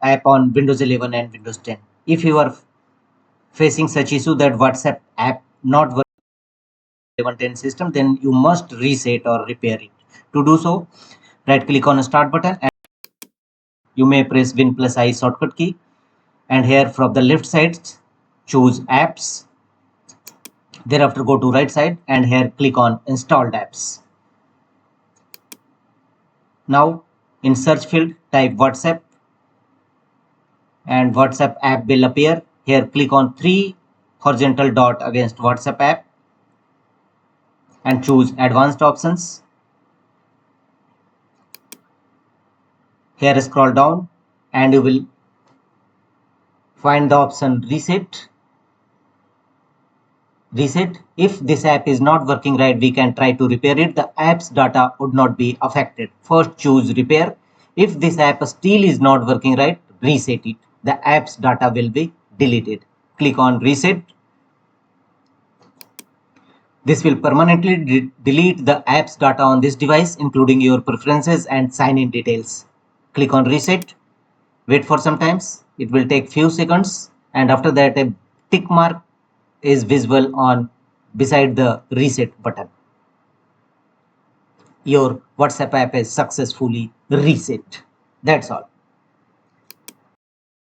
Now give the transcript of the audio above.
app on Windows 11 and Windows 10. If you are facing such issue that WhatsApp app not working on 11-10 system, then you must reset or repair it. To do so, right click on the start button and you may press Win plus I shortcut key, and here from the left side choose apps. Thereafter go to right side and here click on installed apps. Now in search field type WhatsApp and WhatsApp app will appear. Here click on 3 horizontal dot against WhatsApp app and choose advanced options. Here scroll down and you will find the option reset. If this app is not working right, we can try to repair it. The app's data would not be affected. First choose repair. If this app still is not working right, reset it. The app's data will be deleted. Click on reset. This will permanently delete the app's data on this device, including your preferences and sign-in details. Click on reset. Wait for some time. It will take few seconds, and after that a tick mark is visible on beside the reset button. Your WhatsApp app is successfully reset. That's all.